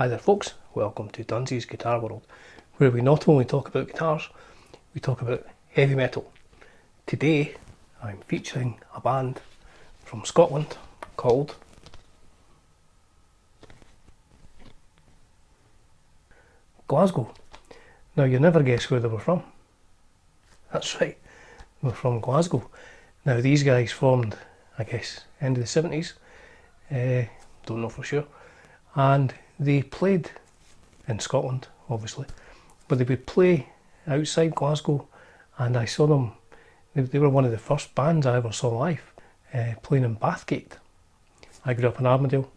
Hi there folks, welcome to Dunsy's Guitar World, where we not only talk about guitars, we talk about heavy metal. Today I'm featuring a band from Scotland called Glasgow. Now you never guess where they were from. That's right, they were from Glasgow. Now these guys formed, I guess, end of the 70s, don't know for sure, and they played in Scotland, obviously, but they would play outside Glasgow, and I saw them. They were one of the first bands I ever saw live, playing in Bathgate. I grew up in Armadale,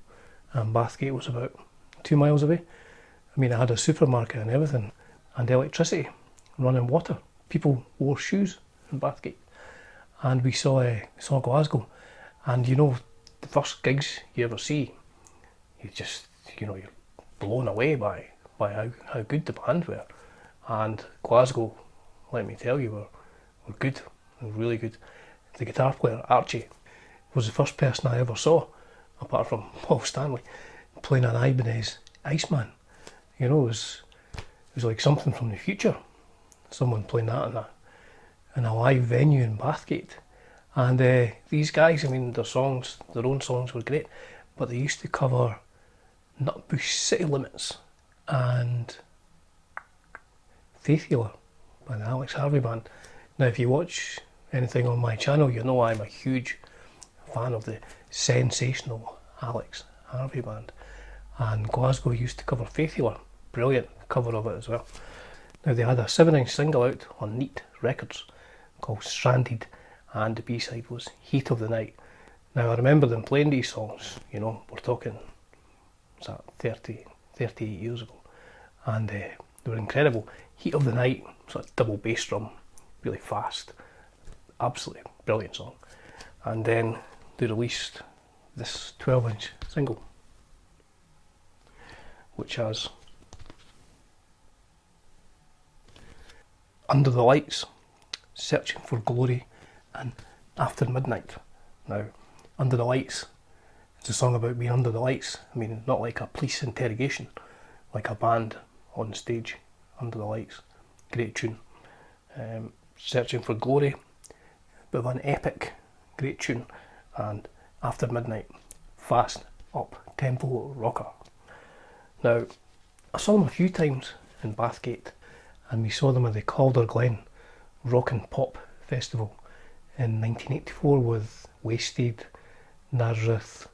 and Bathgate was about 2 miles away. I mean, it had a supermarket and everything, and electricity, running water. People wore shoes in Bathgate, and we saw Glasgow, and you know, the first gigs you ever see, you're blown away by how good the band were. And Glasgow, let me tell you, were good, really good. The guitar player, Archie, was the first person I ever saw, apart from Paul Stanley, playing an Ibanez Iceman. You know, it was like something from the future. Someone playing that in a live venue in Bathgate. And these guys, I mean, their own songs were great, but they used to cover Nutbush City Limits and Faith Healer by the Alex Harvey Band. Now if you watch anything on my channel, you know I'm a huge fan of the sensational Alex Harvey Band, and Glasgow used to cover Faith Healer. Brilliant cover of it as well. Now they had a 7-inch single out on Neat Records called Stranded, and the B-side was Heat of the Night. Now I remember them playing these songs, you know, we're talking 38 years ago, and they were incredible. Heat of the Night, sort of double bass drum, really fast, absolutely brilliant song. And then they released this 12-inch single, which has Under the Lights, Searching for Glory, and After Midnight. Now, Under the Lights, it's a song about being under the lights. I mean, not like a police interrogation, like a band on stage, under the lights. Great tune. Searching for Glory, bit of an epic, great tune. And After Midnight, fast, up-tempo rocker. Now, I saw them a few times in Bathgate, and we saw them at the Calder Glen Rock and Pop Festival in 1984 with Wasted, Nazareth.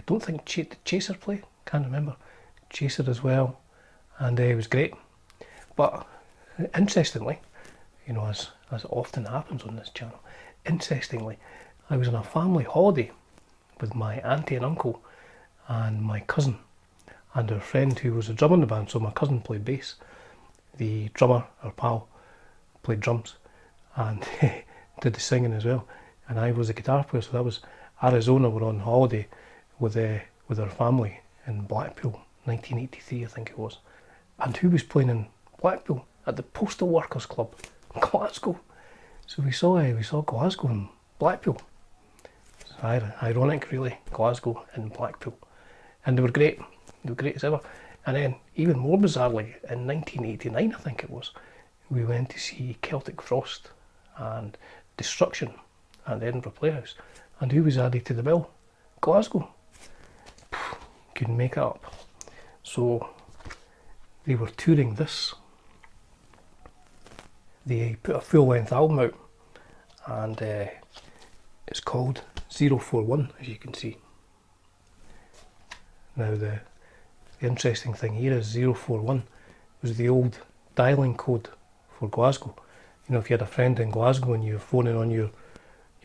Don't think Chaser play, can't remember. Chaser as well, and it was great. But interestingly, you know, as often happens on this channel, interestingly, I was on a family holiday with my auntie and uncle and my cousin and her friend who was a drummer in the band. So my cousin played bass, the drummer, our pal, played drums and did the singing as well, and I was a guitar player. So that was Arizona. We're on holiday with our family in Blackpool, 1983 I think it was. And who was playing in Blackpool? At the Postal Workers Club, Glasgow. So we saw Glasgow and Blackpool. It's ironic really, Glasgow and Blackpool. And they were great as ever. And then even more bizarrely, in 1989 I think it was, we went to see Celtic Frost and Destruction at the Edinburgh Playhouse. And who was added to the bill? Glasgow. Couldn't make it up. So they were touring this. They put a full-length album out, and it's called 041, as you can see. Now the interesting thing here is 041 was the old dialing code for Glasgow. You know, if you had a friend in Glasgow and you were phoning on your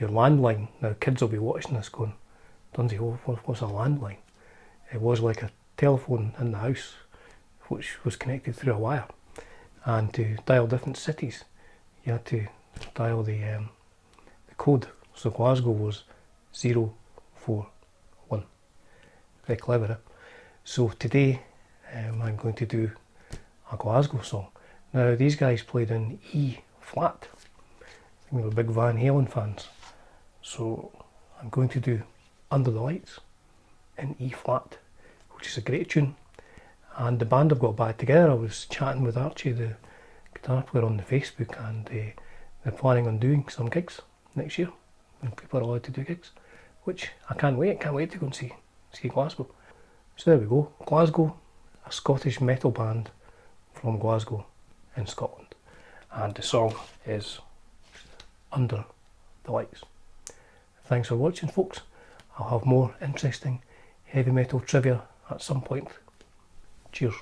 landline, now kids will be watching this going, Dunsy, what's a landline? It was like a telephone in the house which was connected through a wire, and to dial different cities you had to dial the code. So Glasgow was 041. Very clever, eh? So today I'm going to do a Glasgow song. Now these guys played in E flat. I think they were big Van Halen fans. So I'm going to do Under the Lights in E flat, which is a great tune. and the band have got back together. I was chatting with Archie, the guitar player, on the Facebook, and they're planning on doing some gigs next year when people are allowed to do gigs, which I can't wait to go and see Glasgow. So there we go, Glasgow, a Scottish metal band from Glasgow in Scotland, and the song is Under the Lights. Thanks for watching, folks. I'll have more interesting heavy metal trivia at some point. Cheers.